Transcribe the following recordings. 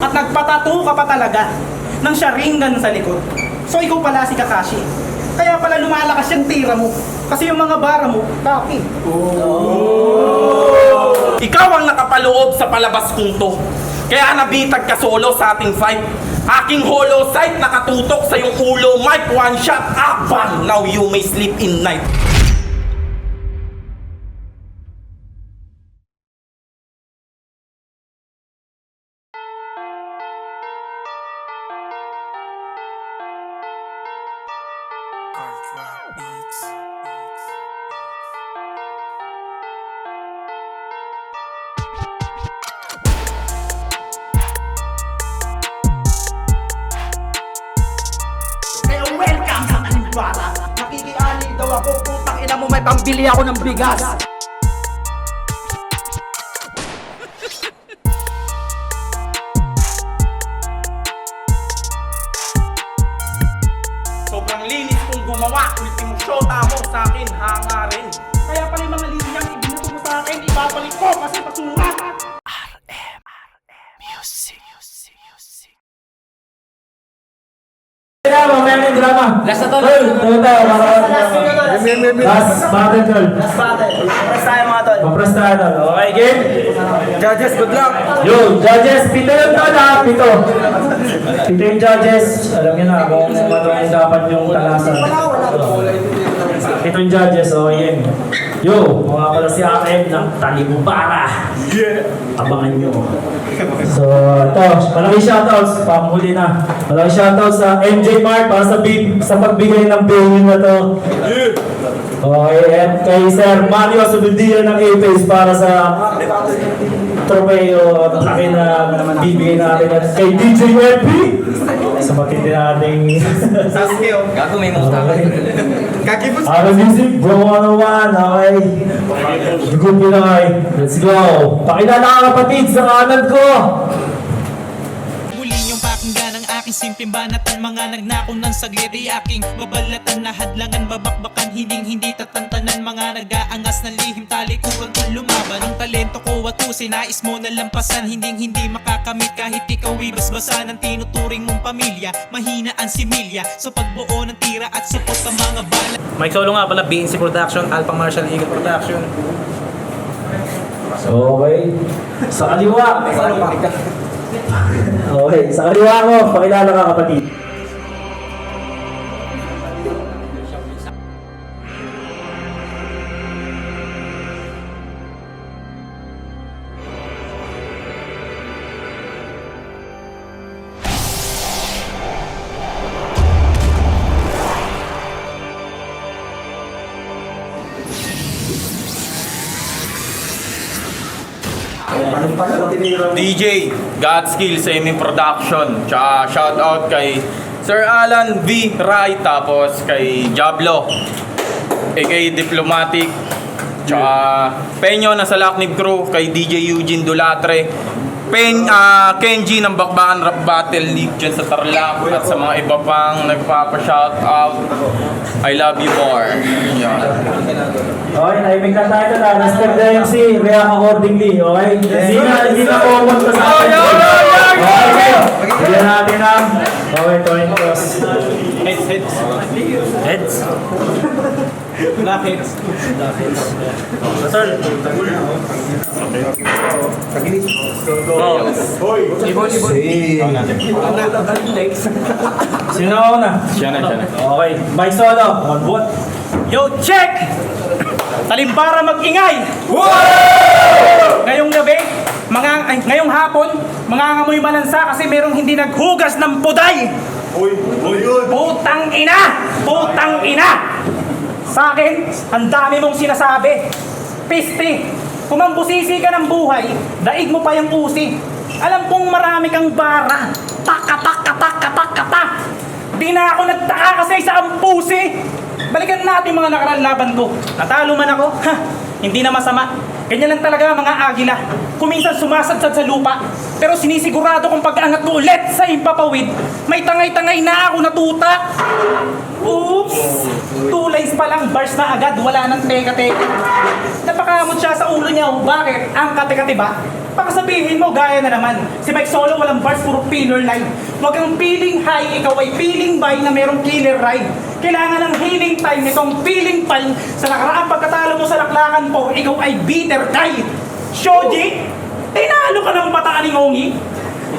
At nagpatato ka pa talaga ng Sharingan sa likod. So ikaw pala si Kakashi. Kaya pala lumalakas yung tira mo. Kasi yung mga bara mo, taki. Ikaw ang nakapaloob sa palabas kong to. Kaya nabitag ka solo sa ating fight. Aking hollow sight nakatutok sa iyong ulo. Mike, one shot, abang! Now you may sleep in night. Kaya welcome sa Kalimbara. Nakikiani daw ako, putang ina mo, may pambili ako ng bigas. Sobrang linis kong gumawa. Ultimo shota mo sa akin, hangarin. Kaya pala yung mga linyang ibinato mo sa akin, ibabalik ko kasi basura ka. Drama, may drama. Last na to. Last battle, tol. Last battle. Press tayo mga tol. Papras tayo, tol. Okay, game? Judges, good luck. Yo, judges, pito yung tol, ha? Pito. Pito yung judges. Alam niyo na kung ano yung dapat yung talasan. Pito yung judges, okay, game. Yo, mga pala si Akem ng Talibubara. Abangan nyo. So, ito, malaki shoutouts, panghuli na. Malaki shoutouts sa MJ Mart para sa pagbigay ng billion na to. Okay, and kay Sir Mario Subildia ng Apex para sa tropeo at laki na bibigay natin. At kay DJ LP sa matindi nating Sasuke, oh. Gago, may muta ka. Kakibus. Ara Music, Bro 101, okay? Dugo Pinoy, let's go! Pakilala ka kapatid sa kanan ko! Muli niyong pakinggan ang aking simpleng banatan. Mga nagnakaw ng saglit ay aking babalatan. Nahadlangan, babakbakan, hindi tatantanan. Mga nag-aangas ng lihim, talikuran kung lumaban. Ang talento ko atusin, nais mo na lampasan. Hindi makakamit kahit ikaw ibasbasan. Ang tinuturing mong pamilya, mahina ang similya. Sa pagbuo ng tira at support sa mga bala. Mike Solo nga pala, BNC Production, Alpha Martial Eagle Production. Okay. Sa kaliwa. Okay, sa kaliwa mo, pakilala ka kapatid. DJ, Godskill Semi Production. Tsaka shoutout kay Sir Alan V. Rai. Tapos kay Diablo, aka Diplomatic. Tsaka Penyo na sa Laknib Crew. Kay DJ Eugene Dulatre. Kenji ng Bakbakan Rap Battle League dyan sa Tarlac. At sa mga iba pang nagpapa-shoutout, I love you more. Yan. Okay, naimig na tayo na. Mr. DMC, react accordingly, okay? Hindi na common pa sa akin. Okay, bigyan natin ang... Okay, coin toss. Heads? Black heads. Sir. Sino ako na? Siya na. Okay, Mike Solo, mag-vote. Yo, check! Talimbara mag-ingay! Ngayong gabi, ngayong hapon, mangangamoy malansa kasi merong hindi naghugas ng puday! Putang ina! Putang ina! Sa akin, ang dami mong sinasabi. Piste, kung mambusisi ka ng buhay, daig mo pa yung usi. Alam kong marami kang bara. Tak. Di na ako nagtaka kasi sa ampusi. Balikan natin mga nakaraan laban ko. Natalo man ako, hindi na masama. Ganyan lang talaga mga agila. Kuminsan sumasadsad sa lupa. Pero sinisigurado kong pag-angat ko ulit sa impapawid, may tangay-tangay na ako natuta. Oops! 2 lines pa lang, bars na agad, wala nang teka-teka. Napakamot siya sa ulo niya, bakit? Ang kate-kate ba? Baka sabihin mo, gaya na naman. Si Mike Solo walang bars, puro filler line. Huwag kang feeling high, ikaw ay feeling buy na merong killer ride. Kailangan ng healing time nitong feeling pine. Sa nakaraang pagkatalo mo sa laklakan po, ikaw ay bitter guy. Shoji, tinalo ka ng bataan ni Ngongi.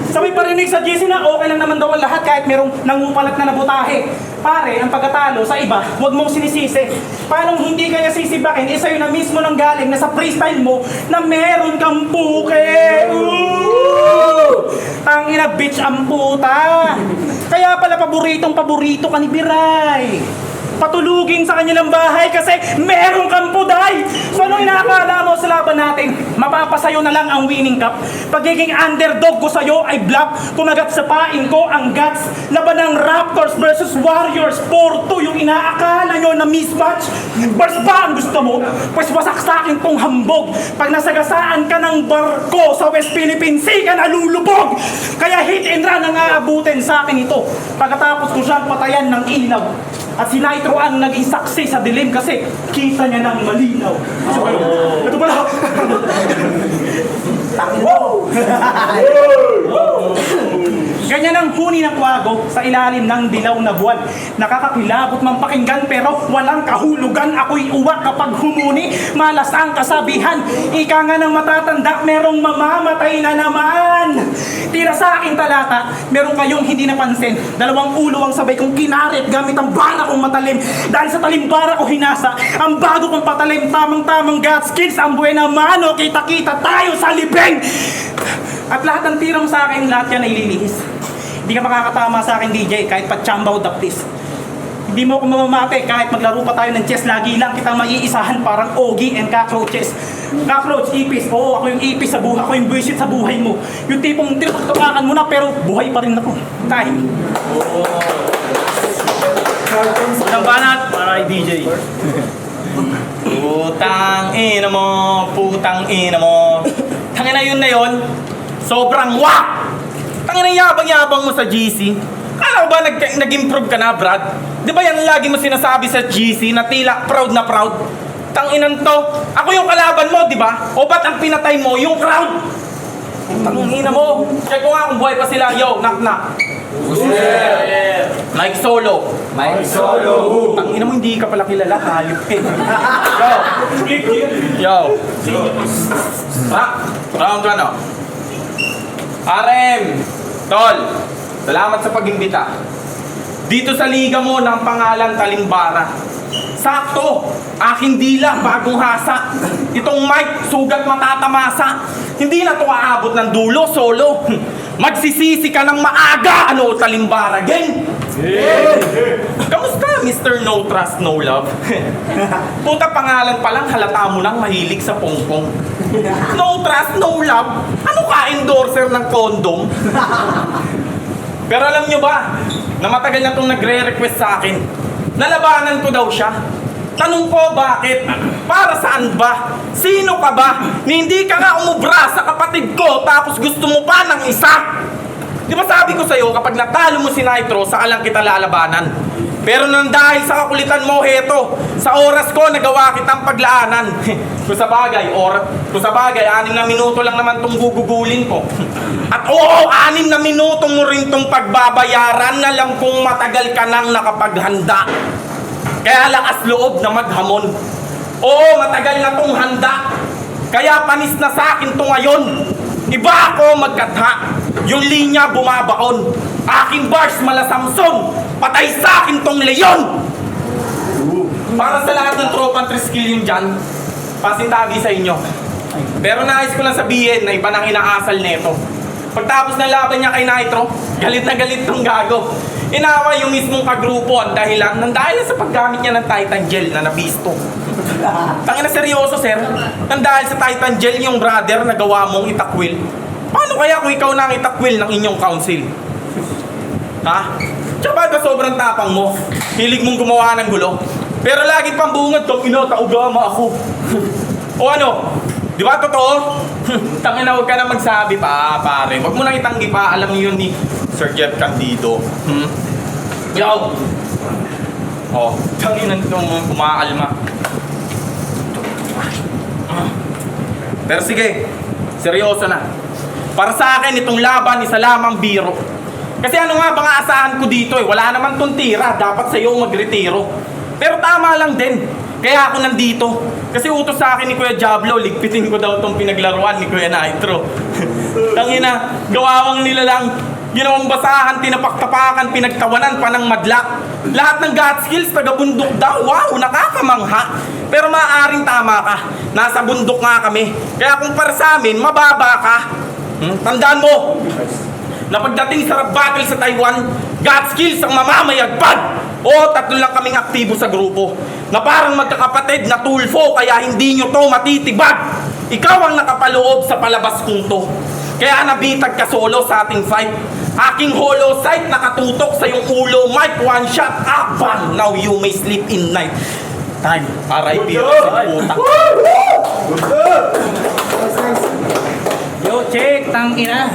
Sabay parinig sa GC na okay lang naman daw ang lahat kahit merong nangupalat na nabutahe. Pare, ang pagkatalo sa iba, huwag mong sinisisi. Paano hindi kaya sisibakin, sa'yo na mismo nang galing na sa freestyle mo na meron kang puke. Tangina bitch ang puta. Kaya pala paborito ka ni Biray. Patulugin sa kanilang bahay kasi meron kang puday. So anong inaakala mo sa laban natin? Mapapasayo na lang ang winning cup. Pagiging underdog ko sa'yo ay bluff. Kumagat sa pain ko ang guts. Laban ng Raptors versus Warriors 4-2 yung inaakala nyo na mismatch. Bars ba ang gusto mo? Pues wasak sa akin tong hambog. Pag nasagasaan ka ng barko sa West Philippine Sea ka nalulubog. Kaya hit and run ang aabutin sa akin ito. Pagkatapos ko siyang patayan ng ilaw. At si Nitro ang naging saksi sa dilim kasi kita niya ng malinaw. Ito pala. Ganyan ang huni ng kwago sa ilalim ng dilaw na buwan. Nakakakilabot mang pakinggan pero walang kahulugan. Ako'y uwak kapag humuni. Malas ang kasabihan. Ika nga ng matatanda, merong mamamatay na naman. Tira sa aking talata, meron kayong hindi napansin. Dalawang ulo ang sabay kong kinarit gamit ang bara kong matalim. Dahil sa talimbara ko hinasa, ang bago kong patalim, tamang-tamang God skills, ang buena mano, kita-kita tayo sa libing. At lahat ng tira mo sa akin, lahat yan ay lilihis. Hindi ka makakatama sa akin, DJ, kahit pa-chambaw daptis. Hindi mo ako mamamate kahit maglaro pa tayo ng chess. Lagi lang kitang maiisahan parang Ogie and Cockroaches. Cockroach, ipis. Oo, ako yung ipis sa buhay. Ako yung buwisit sa buhay mo. Yung tipong tinutulakan mo na pero buhay pa rin ako. Tayo. Unang banat para kay DJ. Putang ina mo, putang ina mo. Tangina yun na yun, sobrang wak! Tangina yabang-yabang mo sa GC. Kala ko ba nag-improve ka na, Brad? Di ba yan lagi mo sinasabi sa GC na tila proud na proud? Tanginan to, ako yung kalaban mo, di ba? O ba't ang pinatay mo, yung crowd? Tangina mo, check ko nga kung buhay pa sila. Yo, knock-knock. Mike Solo. Tangina mo, hindi ka pala kilala, hayop eh. Yo. Round 1 oh. RM, Tol, salamat sa pag-imbita. Dito sa liga mo ng pangalan Talimbara. Sakto, aking dila, bagong hasa. Itong mic, sugat matatamasa. Hindi na to aabot ng dulo, solo. Magsisisi ka ng maaga, ano, Talimbara, gang? Kamusta, Mr. No Trust, No Love? Puta pangalan pa lang, halata mo lang mahilig sa pongpong. No Trust, No Love? Ano ka, endorser ng condom? Pero alam nyo ba, na matagal na itong nagre-request sa akin. Nalabanan ko daw siya. Tanong ko bakit? Para saan ba? Sino ka ba? Ni hindi ka nga umubra sa kapatid ko tapos gusto mo pa ng isa? Di ba sabi ko sa'yo kapag natalo mo si Nitro, saan lang kita lalabanan? Pero nang dahil sa kakulitan mo, heto, sa oras ko nagawa kitang paglaanan. Kung sa bagay, 6 na minuto lang naman tong gugugulin ko. At oo, 6 na minuto mo rin tong pagbabayaran na lang kung matagal ka nang nakapaghanda. Kaya lakas loob na maghamon. Oo, matagal na tong handa. Kaya panis na sa akin to ngayon. Iba ako magkatha. Yung linya bumabaon. Aking bars mala Samson. Patay sa akin tong leyon. Para sa lahat ng tropang triskill yung dyan, pasintabi sa inyo. Pero nais ko lang sabihin na iba nang inaasal neto. Pagtapos ng laban niya kay Nitro, galit na galit tong gago. Inawa yung mismong kagrupo ang dahilan sa paggamit niya ng Titan Gel na nabisto. Tangina seryoso, sir. Nang dahil sa Titan Gel yung brother na gawa mong itakwil. Paano kaya kung ikaw na ang itakwil ng inyong council? Ha? Tsaka ba sobrang tapang mo? Hilig mong gumawa ng gulo? Pero lagi pang bungad tong taugama ako. O ano? Di ba totoo? Tangina, huwag ka na magsabi pa, pare. Huwag mo nang itanggi pa. Alam niyo yun ni Sir Jeff Candido. Yo! Oh, tangina nitong umaalma. Pero sige, seryoso na. Para sa akin, itong laban, isa lamang biro. Kasi ano nga ba nga asahan ko dito eh, wala naman tong tira, dapat sa'yo magretiro. Pero tama lang din, kaya ako nandito. Kasi utos sa akin ni Kuya Diablo, ligpitin ko daw tong pinaglaruan ni Kuya Nitro. Tangina, gawawang nila lang. Ginawang basahan, tinapak-tapakan, pinagtawanan pa ng madla. Lahat ng God skills, taga-bundok daw. Wow, nakakamangha. Pero maaaring tama ka. Nasa bundok nga kami. Kaya kung para sa amin, mababa ka. Tandaan mo, na pagdating sa rap battle sa Taiwan, God skills ang mamamayagpag. O, tatlo lang kaming aktibo sa grupo. Na parang magkakapatid na tulfo, kaya hindi nyo to matitibag. Ikaw ang nakapaloob sa palabas kong to. Kaya nabitag ka solo sa ating fight. Aking hollow sight nakatutok sa iyong ulo. Mic, one shot, abang. Now you may sleep in night. Time. R.I.P. sa puta. Yo, check, tangina.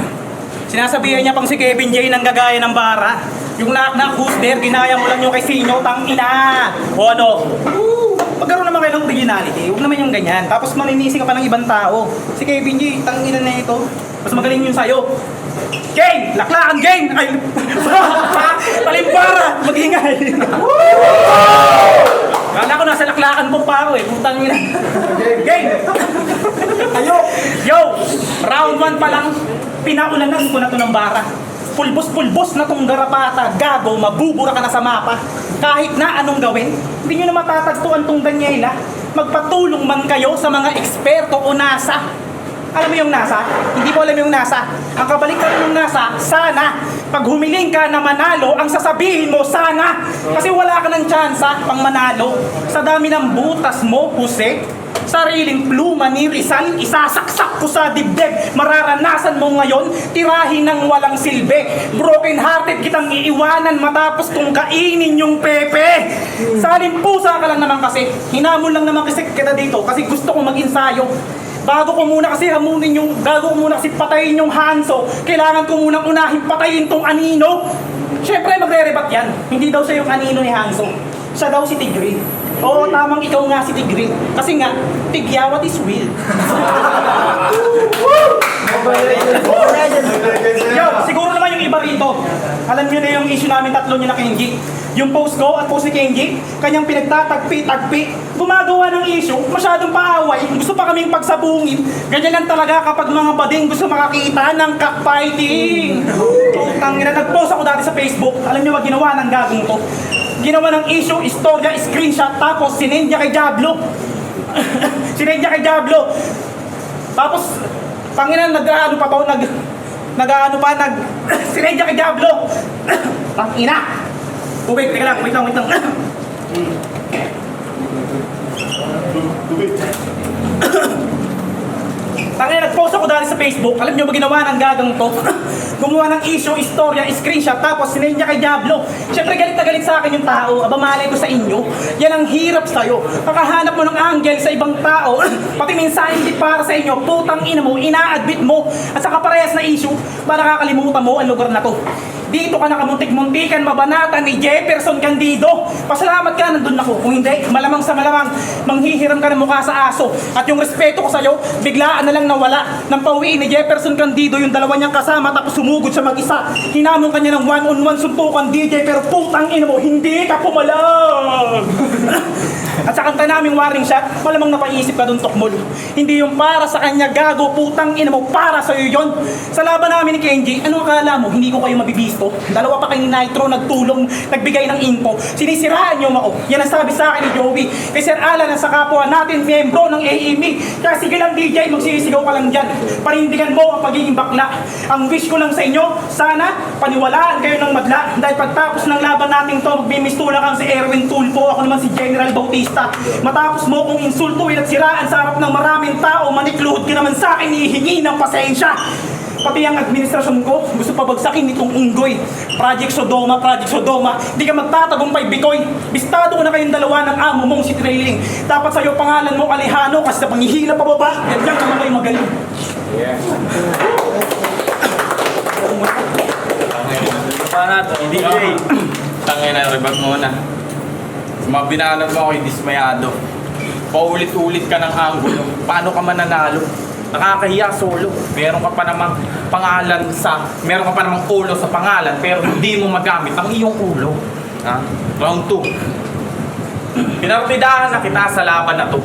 Sinasabihan niya pang si Kevin J nang gagaya ng bara. Yung knock-knock, who's there, ginaya mo lang yung kay Sino, tangina. O ano? Magkaroon naman kayo ng originality, huwag naman yung ganyan. Tapos maninisi ka pa ng ibang tao. Si Kevin J, tangina na ito. Mas magaling yun sa'yo. Gang! Laklakan, gang! Ay, palimbara! Mag-ingay! Kala ko nasa laklakan po pa ako eh. Putang ina. Gang! Ayo! Yo! Round 1 pa lang, pinaulanan ko na to ng bara. Pulbos-pulbos na tong garapata. Gago, mabubura ka na sa mapa. Kahit na anong gawin, hindi nyo na matatagtuan tong Daniela. Magpatulong man kayo sa mga eksperto o NASA. Alam mo yung NASA? Hindi mo alam yung NASA. Ang kabaliktaran ng NASA, sana, pag humiling ka na manalo, ang sasabihin mo, sana. Kasi wala ka ng tsansa pang manalo. Sa dami ng butas mo, Jose, sariling pluma ni Rizal, isasaksak ko sa dibdib. Mararanasan mo ngayon, tirahin ng walang silbi. Broken hearted kitang iiwanan matapos kong kainin yung pepe. Saling pusa ka lang naman kasi. Hinamon lang naman kasi kita dito kasi gusto kong mag-insayo. Bago ko muna kasi patayin yung Hanso, kailangan ko munang unahin patayin tong Anino. Siyempre magre-rebat yan. Hindi daw siya yung Anino ni Hanso. Siya daw si Tigre. Oo, tamang ikaw nga si Tigre. Kasi nga, tigyawat is will. Yo, siguro naman yung iba rito. Alam nyo na yung issue namin tatlo niya na Kenji. Yung post ko at post ni Kenji, kanyang pinagtatagpi-tagpi. Gumagawa ng issue, masyadong paaway. Gusto pa kaming pagsabungin. Ganyan lang talaga kapag mga bading gusto makakita ng cockfighting. Tangina, nag-post ako dati sa Facebook. Alam nyo ba ginawa ng gagong to? Ginawa ng issue, istorya, screenshot, tapos sinend niya kay Diablo. Sinend niya kay Diablo. Tapos, tangina, sinend niya kay Diablo. Tangina. Wait lang. Tangina, nag-post ako dati sa Facebook. Alam nyo ba ginawa ng gagang to? Gumawa ng issue, istorya, screenshot, tapos sinend niya kay Diablo. Siyempre galit na galit sa akin yung tao. Aba, malay ko sa inyo. Yan ang hirap sa'yo. Kakahanap mo ng angle sa ibang tao. Pati minsan hindi para sa inyo. Putang ina mo, ina-admit mo. At saka parehas na issue, ba nakakalimutan mo ang lugar na to. Dito ka nakamuntik-muntikan, mabanata ni Jefferson Candido. Pasalamat ka, nandun ako. Kung hindi, malamang sa malamang, manghihiram ka ng mukha sa aso. At yung respeto ko sa'yo, biglaan na lang nawala. Nang pauwiin ni Jefferson Candido, yung dalawa niyang kasama, tapos sumugod siya mag-isa. Hinamon ka niya ng one-on-one suntukan, DJ, pero putang ina mo, hindi ka pumalag. At sa kanta naming warning shot, malamang napaisip ka dun, Tokmol. Hindi yung para sa kanya, gago, putang ina mo, para sa'yo yun. Sa laban namin ni Kenji, anong akala mo, hindi ko kayo mabibisto? Dalawa pa kayo ni Nitro, nagtulong, nagbigay ng info. Sinisiraan niyo ako. Yan ang sabi sa akin ni Joey. Kay Sir Alan, sa kapwa natin, miyembro ng AEME. Kaya sige lang DJ, magsisigaw ka lang dyan. Panindigan mo ang pagiging bakla. Ang wish ko lang sa inyo, sana paniwalaan kayo ng madla. Dahil pagtapos ng laban natin to, magbimistula kang si Erwin Tulfo, ako naman si General Bautista. Matapos mo kong insultuin at siraan sa harap ng maraming tao, manikluhod ka naman sa akin, hihingi ng pasensya. Pati ang administrasyon ko, gusto pabagsakin nitong unggoy. Project Sodoma. Di ka magtatagumpay, Bikoy. Bistado ko na kayong dalawa ng amo mong si Trailing. Dapat sa'yo pangalan mo Alejano kasi sa panghihila pababa, yan lang naman kayo magaling. DJ, tangina, rebat mo na. Mabinalan mo ako'y dismayado. Paulit-ulit ka ng angulo. Paano ka mananalo? Nakakahiya solo. Meron ka pa namang meron ka pa namang ulo sa pangalan, pero hindi mo magamit ang iyong ulo. Ha? Round 2. Pinartidahan na kita sa laban na to.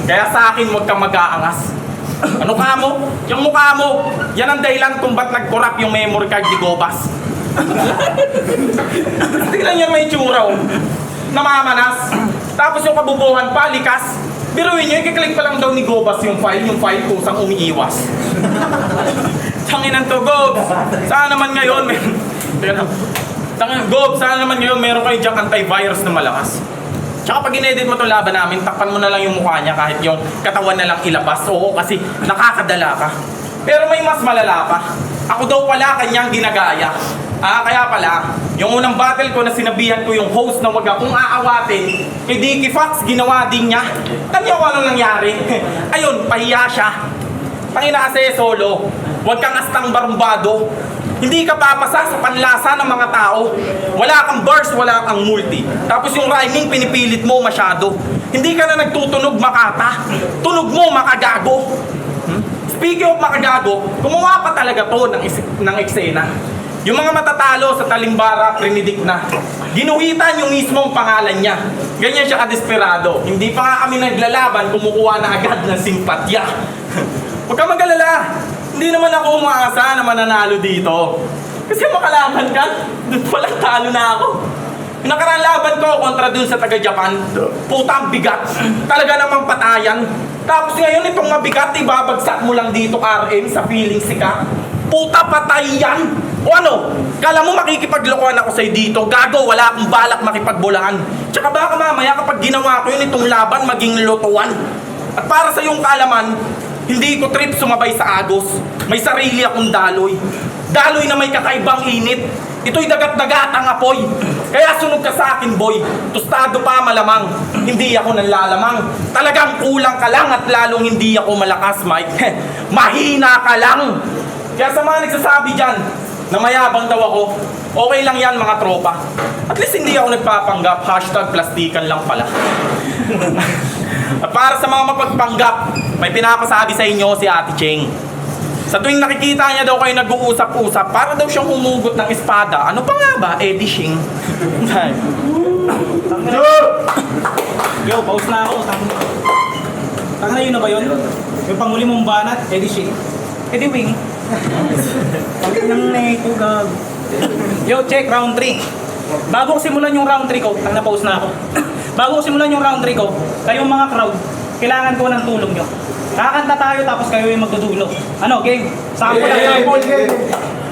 Kaya sa akin, huwag kang mag-aangas. Ano ka mo? Yung mukha mo, yan ang dahilan kung ba't nag-corrupt yung memory card ni Gobas. Tingnan niya may tsura, oh. Namamanas. Tapos yung kabubuhan pa, likas. Biruin niyo, ikiklik pa lang daw ni Gobas yung file kusang umiiwas. Tanginan to, Gob. Saan naman ngayon, Gob, saan naman ngayon meron kayo diyang antivirus na malakas? Tsaka pag in-edit mo itong laban namin, takpan mo na lang yung mukha niya kahit yung katawan na lang ilabas. Oo, kasi nakakadala ka. Pero may mas malala pa. Ako daw pala kanyang ginagaya. Kaya pala, yung unang battle ko na sinabihan ko yung host na wag akong aawatin, kay Dicky Fox, ginawa din niya. Tanya ko anong nangyari. Ayun, pahiya siya. Tangina kasi solo. Huwag kang astang barumbado. Hindi ka papasa sa panlasa ng mga tao. Wala kang burst, wala kang multi. Tapos yung rhyming, pinipilit mo masyado. Hindi ka na nagtutunog makata. Tunog mo makagago. Speaking of makagago, gumawa pa talaga to ng eksena. Yung mga matatalo sa talimbara, prinidik na. Ginuhitan yung mismong pangalan niya. Ganyan siya kadesperado. Hindi pa nga kami naglalaban, kumukuha na agad ng simpatya. Huwag ka mag-alala. Hindi naman ako umaasa na mananalo dito. Kasi makalaban ka, doon pala talo na ako. Yung nakarang laban ko kontra dun sa taga-Japan, putang bigat. Talaga namang patayan. Tapos ngayon itong mabigat, ibabagsak mo lang dito RM sa feeling sika. Puta patay yan! O ano? Kala mo makikipaglokohan ako sa'yo dito? Gago, wala akong balak makipagbulaan. Tsaka baka mamaya kapag ginawa ko yun itong laban, maging lutuan. At para sa iyong kaalaman, hindi ko trip sumabay sa agos. May sarili akong daloy. Daloy na may kakaibang init. Ito'y dagat-dagatang apoy. Kaya sunog ka sa akin, boy. Tostado pa malamang. Hindi ako nanlalamang. Talagang kulang ka lang at lalong hindi ako malakas, Mike. Mahina ka lang. Kaya sa mga nagsasabi dyan na mayabang daw ako, okay lang yan mga tropa. At least hindi ako nagpapanggap. #plastikan lang pala. At para sa mga mapagpanggap, may pinapasabi sa inyo si Ate Cheng. Sa tuwing nakikita niya daw kayo nag-uusap-usap, para daw siyang humugot ng espada. Ano pa nga ba? Eddie Shing. Yo, pause na ako. Tanga na yun na ba yun? Yung panghuli mong banat, Eddie Shea. Eddie Wing. Nang neko, gag. Yo, check, round 3. Bago ko simulan yung round 3 ko, tanga na pause na ako. Bago ko simulan yung round 3 ko, kayong mga crowd, kailangan ko ng tulong nyo. Kakanta tayo tapos kayo yung magdudulo. Ano, game? Sample lang.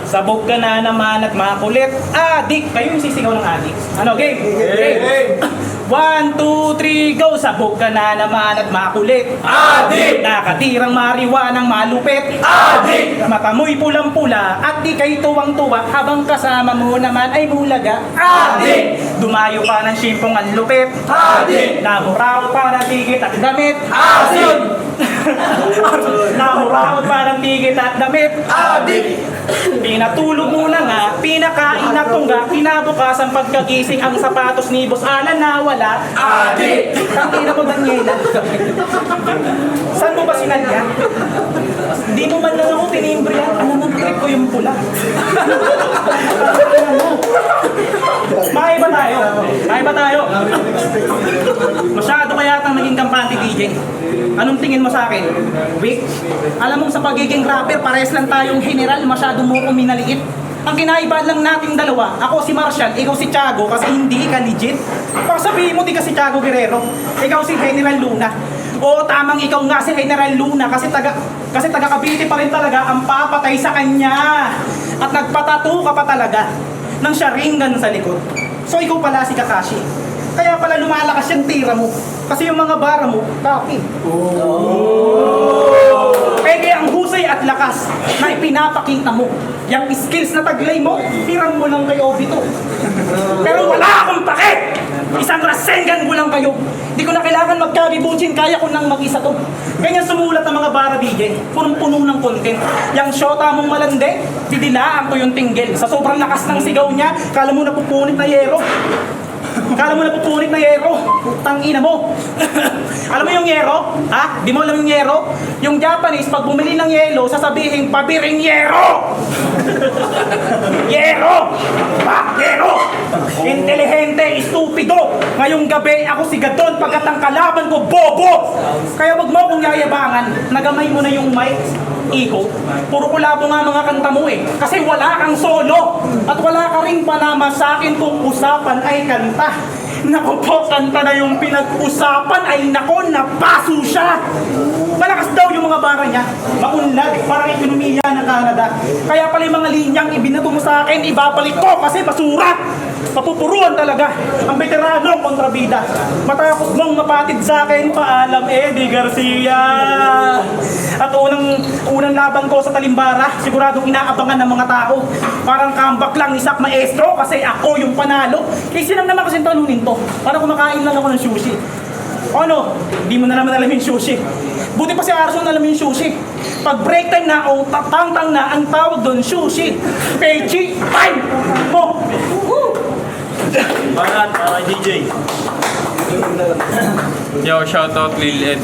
Sabog ka na naman at makulit. Adik! Kayo yung sisigaw ng adik. Ano, game? Game! 1, 2, 3, go! Sabog ka na naman at makulit. Adik! Nakatirang mariwanang malupit. Adik! Matamoy pulang-pula at di kay tuwang-tuwa habang kasama mo naman ay bulaga. Adik! Dumayo pa ng simpong ang lupit. Adik! Namuraw pa ng tigit at damit. Adik! Namuraw pa ng tigit at damit. Adik! Pinatulog mo na nga, pinakain na tungga, kinabukasan pagkagising ang sapatos ni Boss Alan nawala. Adik! Tangina mo, Daniela. Saan mo ba sinalya? Hindi mo man lang ako tinimbre yan. Alam mo, trip ko yung pula. Maiba tayo. Maiba tayo. Masyado kaya tang naging kampante DJ. Anong tingin mo sa akin? Weak? Alam mo sa pagiging rapper, pares lang tayong general, masyado mo kong minaliit. Ang kinaiba lang nating dalawa, ako si Marshall, ikaw si Tiago kasi hindi ka legit. Baka sabihin mo di ka si Tiago Guerrero, ikaw si General Luna. Oo, tamang ikaw nga si General Luna kasi taga Cavite pa rin talaga ang papatay sa kanya. At nagpatato ka pa talaga ng Sharingan sa likod. So ikaw pala si Kakashi. Kaya pala lumalakas yung tira mo. Kasi yung mga bara mo, kaki. Pwede ang husay at lakas na ipinapakita mo. Yung skills na taglay mo, tirang mo lang kay Obito. Pero wala akong pake! Isang Rasengan ko lang kayo. Hindi ko na kailangan magkaribuchin, kaya ko nang mag-isa to. Ganyan sumulat ng mga bara DJ, punong-puno ng content. Yang shota mong malande, didilaan ko yung tinggil. Sa sobrang lakas ng sigaw niya, kala mo napupunit na yero. Kala mo napupunit na yero. Tangina mo. Alam mo yung yero? Ha? Di mo alam yung yero? Yung Japanese, pag bumili ng yelo, sasabihin, pabiring yero! Yero! Ha? Yero! Intelihente, estupido! Ngayong gabi, ako si Gadon pagkat ang kalaban ko, bobo! Kaya wag mo akong yayabangan, nagamay mo na yung mic, iko. Puro kulabo nga mga kanta mo eh. Kasi wala kang solo. At wala ka rin panama sa akin kung usapan ay kanta. Naku po, kanta na yung pinag-usapan ay nako, napaso siya. Malakas daw yung mga bara niya. Maunlad, parang ekonomiya ng Canada. Kaya pala yung mga linyang ibinato mo sa akin, ibabalik ko kasi basura. Mapupuruan talaga ang veteranong kontrabida. Matakot mong mapatid sa akin, paalam Eddie Garcia. At unang laban ko sa Talimbara, siguradong inaabangan ng mga tao. Parang comeback lang ni Sak Maestro kasi ako yung panalo. Kasi lang naman kasi talunin to. Para kumakain lang ako ng sushi. O ano? Hindi mo na naman alam yung sushi. Buti pa si Arson alam yung sushi. Pag break time na o tatang-tang na, ang tawag doon sushi. Pechi time mo. Woo! Banat, DJ. Yo, shoutout Lil Ed.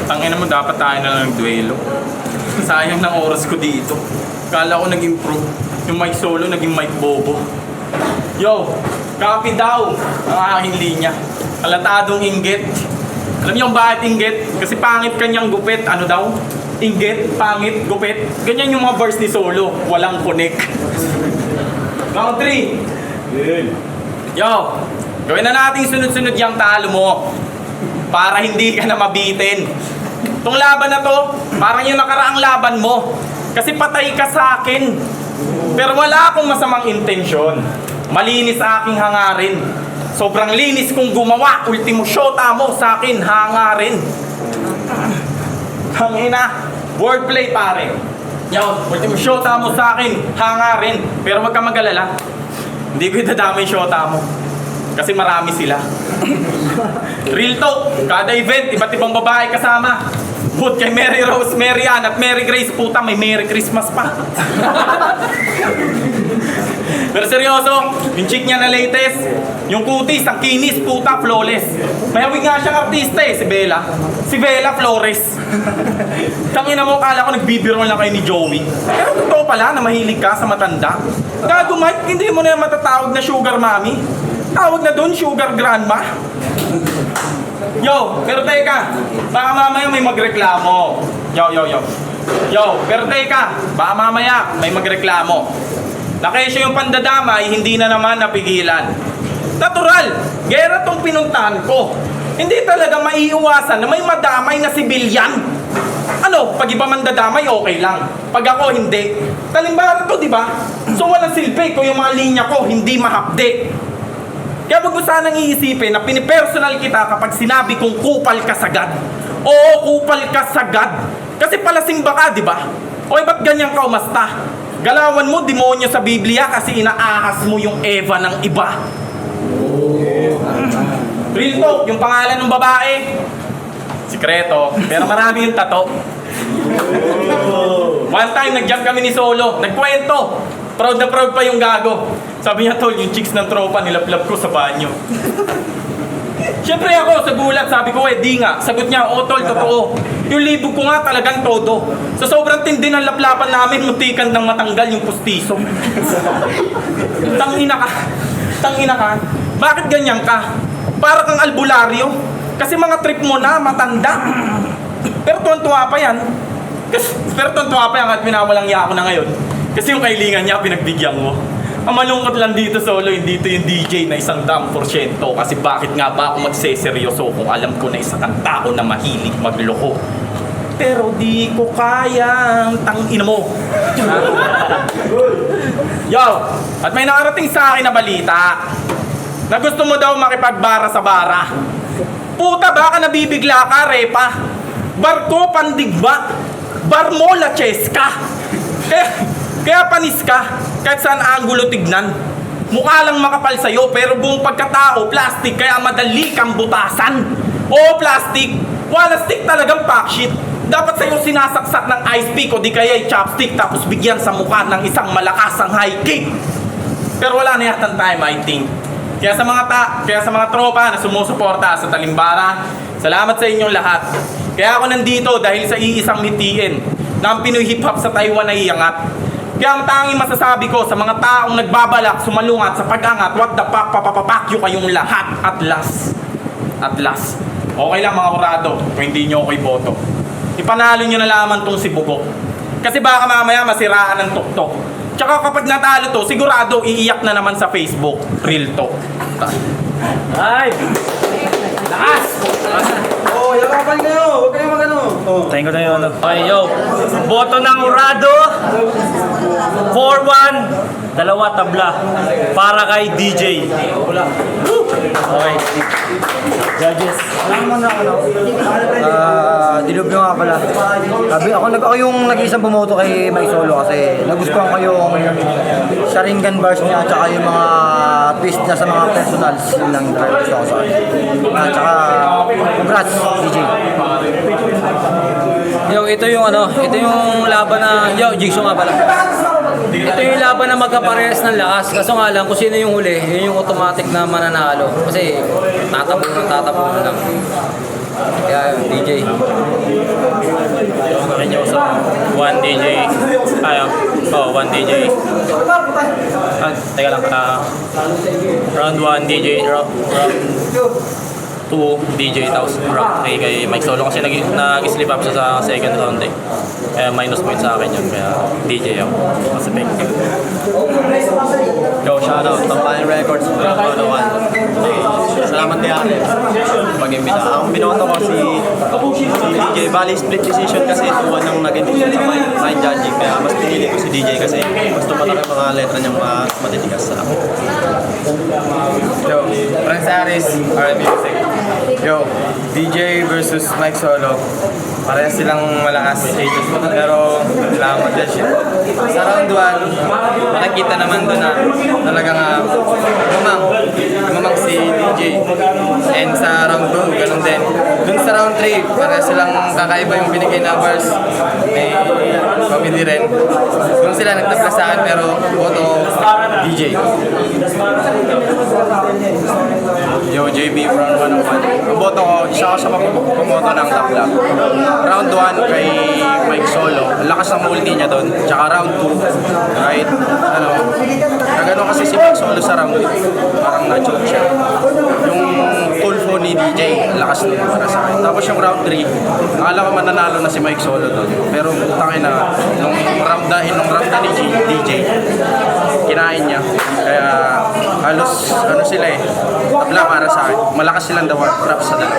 Tangina mo, dapat tayo na lang duelo. Sayang ng oras ko dito. Kala ko nag-improve. Yung mic solo, naging mic bobo. Yo, copy daw ang aking linya. Alatadong inggit. Alam niyo kung bakit inggit? Kasi pangit kanyang gupit. Ano daw? Inggit, pangit, gupit. Ganyan yung mga verse ni Solo. Walang connect. Round 3. Yo, gawin na natin sunod-sunod yung talo mo. Para hindi ka na mabitin. Itong laban na to, parang yung nakaraang laban mo. Kasi patay ka sa akin. Pero wala akong masamang intensyon. Malinis sa aking hangarin. Sobrang linis kong gumawa. Ultimo shota mo sa akin, hangarin. Hangina, wordplay pare. Yo, ultimo shota mo sa akin, hangarin. Pero wag ka mag-alala. Hindi ko idadamay yung shota mo. Kasi marami sila. Real talk, kada event, iba't ibang babae kasama. Bukod kay Mary Rose, Mary Ann at Mary Grace, puta, may Merry Christmas pa. Pero seryoso, yung chick niya na latest, yung kutis, ang kinis, puta, flawless. May hawig nga siyang artista eh, si Bella. Si Bella Flores. Tangina mo, kala ko nagbibiro lang kayo ni Joey. Pero totoo pala na mahilig ka sa matanda. Gago Mike, hindi mo na yung matatawag na sugar mommy. Tawag na doon, sugar grandma. Yo, pero teka, baka mamaya may magreklamo. Yo, pero teka, baka mamaya may magreklamo. Nakesyo yung pandadamay, hindi na naman napigilan. Natural, gera tong pinuntahan ko. Hindi talaga maiiwasan na may madamay na sibilyan. Ano, pag iba man dadamay, okay lang. Pag ako, hindi. Talimbara to, di ba? So walang silbi kung yung mga linya ko hindi mahapde. Kaya wag mo sanang iisipin na pinipersonal kita kapag sinabi kong kupal ka sagad. Oo, kupal ka sagad. Kasi palasing baka, di ba? O ba't ganyan ka umasta? Galawan mo, demonyo sa Biblia kasi inaahas mo yung Eva ng iba. Real talk, yung pangalan ng babae, sikreto, pero marami yung tato. One time, nag-jump kami ni Solo, nagkwento. Proud na proud pa yung gago. Sabi niya, tol, yung chicks ng tropa, nilaplap ko sa banyo. Siyempre ako, sa gulat, sabi ko, di nga. Sagot niya, tol, totoo. Yung libog ko nga talagang todo. Sa sobrang tindi ng laplapan namin, muntikan nang matanggal yung pustiso. Tangina ka. Bakit ganyan ka? Para kang albularyo. Kasi mga trip mo na, matanda. Pero tuwan-tuwa pa yan. At minawalang niya ako na ngayon. Kasi yung kailingan niya, pinagbigyan mo. Ang malungkot lang dito, Solo, hindi dito yung DJ na 100%. Kasi bakit nga ba ako magseseryoso kung alam ko na isa kang tao na mahilig magloko? Pero di ko kayang tangina mo. Yo, at may nakarating sa akin na balita na gusto mo daw makipagbara sa bara. Puta, baka nabibigla ka, repa. Barko pandigba. Barmola cheska. Kaya panis ka, kahit saan anggulo tignan. Mukha lang makapal sa'yo, pero buong pagkatao, plastic, kaya madali kang butasan. Oo, plastic. Wala stick talagang packshit. Dapat sa'yo sinasaksak ng ice pick o di kaya chopstick tapos bigyan sa mukha ng isang malakasang high kick. Pero wala na yatang time, I think. Kaya sa mga tropa na sumusuporta sa Talimbara, salamat sa inyong lahat. Kaya ako nandito dahil sa iisang mitiin na ang Pinoy Hip Hop sa Taiwan ay iangat. Kaya ang tanging masasabi ko sa mga taong nagbabalak sumalungat sa pag-angat, what the fuck, papapapakyo kayong lahat at last. At last. Okay lang mga kurado kung hindi nyo ako iboto. Ipanalo nyo na lamang tong si Bugok. Kasi baka mamaya masiraan ng tuktok. Tsaka kapag natalo to, sigurado iiyak na naman sa Facebook. Real talk. Ay! Lakas! Oh, yakapan kayo. Huwag kayong magano. Oh. Thank you na yun. Okay, yo. Boto ng Urado. 4-1. Dalawa tabla. Para kay DJ. Okay. Judges. Dilog nyo nga pala. Ako yung nag-isang bumoto kay Mike Solo kasi nagustuhan ko yung Sharingan bars niya at saka yung mga twist niya sa mga personals. Yun lang talaga gusto ko sa akin. At saka congrats, DJ. Yo, ito yung laban na, Jigsaw nga pala. Ito yung laban na magkaparehas ng lakas. Kaso nga lang, kung sino yung huli, yun yung automatic na mananalo. Kasi tatapunan lang. Kaya yun, DJ. Medyo sa 1 DJ. Ayaw. 1 DJ. Teka lang. Round 1 DJ. Round 2 DJ tapos round 3 kay Mike Solo kasi nag-slip up siya sa second round eh. Kaya minus point sa akin yun. Kaya DJ ako. Mas effective. Yo, shoutout. Tambayan Records. Round 1. Salamat din ate. Pag-imbita. Ang binoto ko si DJ. Bali split decision kasi 2-1 ang naging decision sa mind judging. Kaya mas pinili ko si DJ kasi mas tumatak yung mga letra niyang mas matitigas sa akin. Yo, Franz Aris, R&B Music. Yo, DJ versus Mike Solo. Parehas silang malakas. Pero kailangan mag-judge yun. Sa round 1, makikita naman doon na talagang gumamang si DJ. And sa round 2, ganun din. Doon sa round 3, parehas silang kakaiba yung binigay na bars. May comedy rin. Doon sila nagtapla sa akin pero boto DJ. Yo, JB, round 1 ng 1. Ang boto ko, isa ko sa pumoto ng tabla. Round 1 kay Mike Solo. Ang lakas ng multi niya doon. Tsaka round 2, kahit nagano kasi si Mike Solo sa round 2. Parang na-choke siya. Yung tulfo ni DJ, lakas nun para sa akin. Tapos yung round 3, akala ko mananalo na si Mike Solo doon. Pero tangin na, nung ramda ni DJ, kinain niya. Kaya halos sila eh. Tabla para sa akin. Malakas silang rap sa tabla.